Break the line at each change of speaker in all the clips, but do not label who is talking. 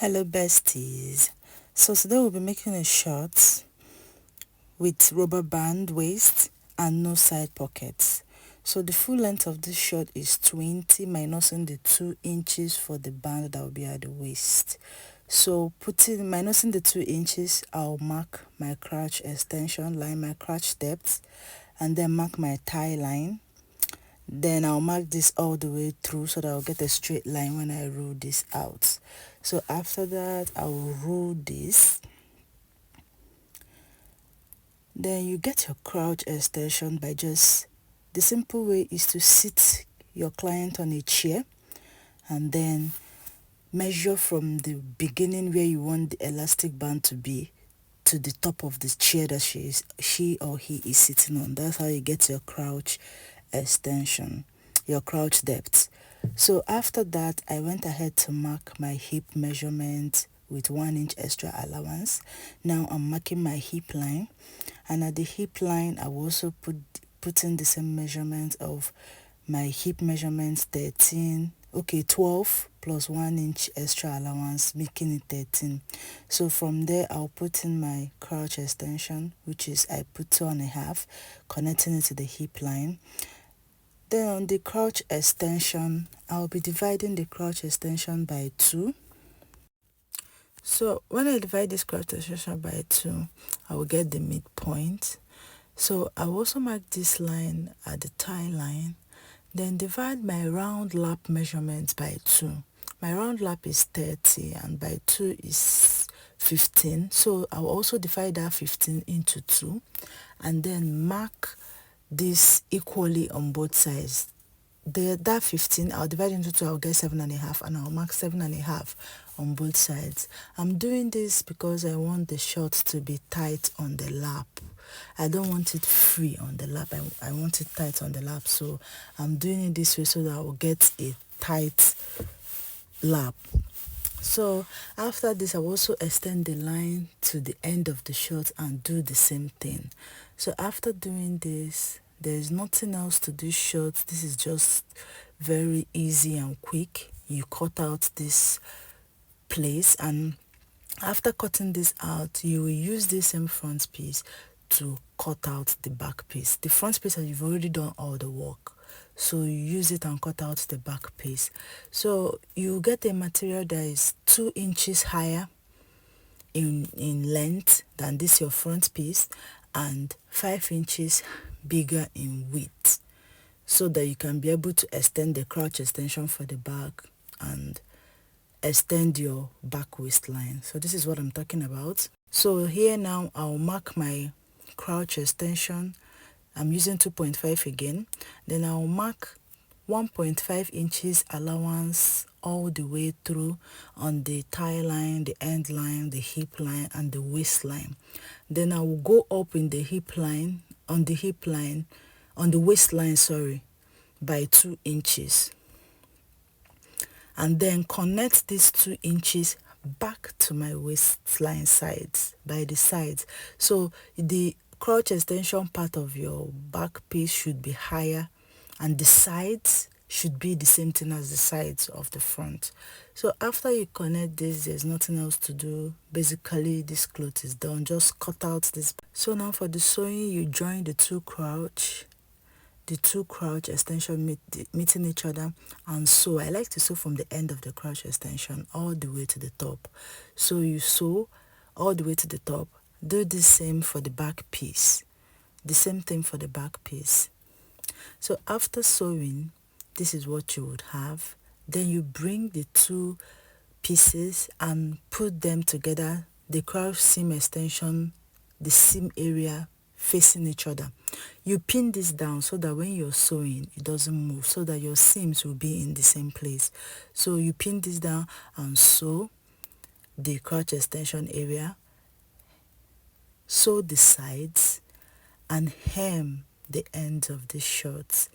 Hello besties. So today we'll be making a short with rubber band waist and no side pockets. So the full length of this short is 20 minusing the 2 inches for the band that will be at the waist. So minusing the 2 inches, I'll mark my crotch extension line, my crotch depth, and then mark my thigh line. Then I'll mark this all the way through so that I'll get a straight line when I roll this out. So after that, I will roll this. Then you get your crotch extension by the simple way is to sit your client on a chair and then measure from the beginning where you want the elastic band to be to the top of the chair that she or he is sitting on. That's how you get your crotch extension, your crotch depth. So after that, I went ahead to mark my hip measurement with 1 inch extra allowance. Now I'm marking my hip line, and at the hip line I will also put in the same measurement of my hip measurements 12 plus 1 inch extra allowance, making it 13. So from there I'll put in my crotch extension, which is I put 2.5, connecting it to the hip line. Then on the crotch extension, I'll be dividing the crotch extension by 2. So when I divide this crotch extension by 2, I will get the midpoint. So I will also mark this line at the thigh line, then divide my round lap measurement by 2. My round lap is 30 and by 2 is 15. So I will also divide that 15 into 2 and then mark this equally on both sides. That 15 I'll divide into 2, I'll get 7.5, and I'll mark 7.5 on both sides. I'm doing this because I want the short to be tight on the lap. I don't want it free on the lap. I want it tight on the lap. So I'm doing it this way so that I will get a tight lap. So after this, I will also extend the line to the end of the short and do the same thing. So after doing this, there is nothing else to this short. This is just very easy and quick. You cut out this place, and after cutting this out, you will use this same front piece to cut out the back piece. The front piece, you've already done all the work, so you use it and cut out the back piece. So you get a material that is 2 inches higher in length than this your front piece and 5 inches bigger in width, so that you can be able to extend the crotch extension for the back and extend your back waistline. So this is what I'm talking about. So here now I'll mark my crotch extension. I'm using 2.5 again. Then I'll mark 1.5 inches allowance all the way through on the thigh line, the end line, the hip line, and the waistline. Then I will go up in the on the waistline, by 2 inches. And then connect these 2 inches back to my waistline sides, by the sides. So the crotch extension part of your back piece should be higher, and the sides should be the same thing as the sides of the front. So after you connect this, there's nothing else to do. Basically, this cloth is done. Just cut out this. So now for the sewing, you join the two crotch extension meeting each other and sew. I like to sew from the end of the crotch extension all the way to the top. So you sew all the way to the top. Do the same for the back piece. The same thing for the back piece. So after sewing, this is what you would have. Then you bring the two pieces and put them together, the crotch seam extension, the seam area facing each other. You pin this down so that when you're sewing, it doesn't move, so that your seams will be in the same place. So you pin this down and sew the crotch extension area, sew the sides, and hem the ends of the shorts.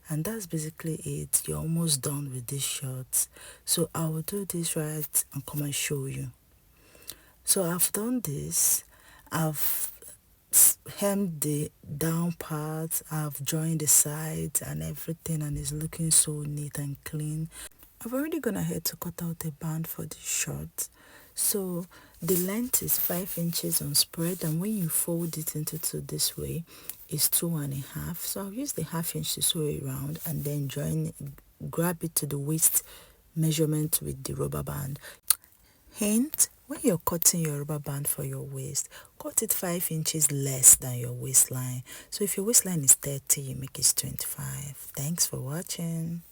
And that's basically it. You're almost done with these shorts. So I will do this right and come and show you. So I've done this. I've hemmed the down part, I've joined the sides and everything, and it's looking so neat and clean. I've already gone ahead to cut out a band for this short. So the length is 5 inches on spread, and when you fold it into two this way, it's 2.5. So I'll use the half inch to sew it around and then grab it to the waist measurement with the rubber band. Hint, when you're cutting your rubber band for your waist, cut it 5 inches less than your waistline. So if your waistline is 30, you make it 25. Thanks for watching.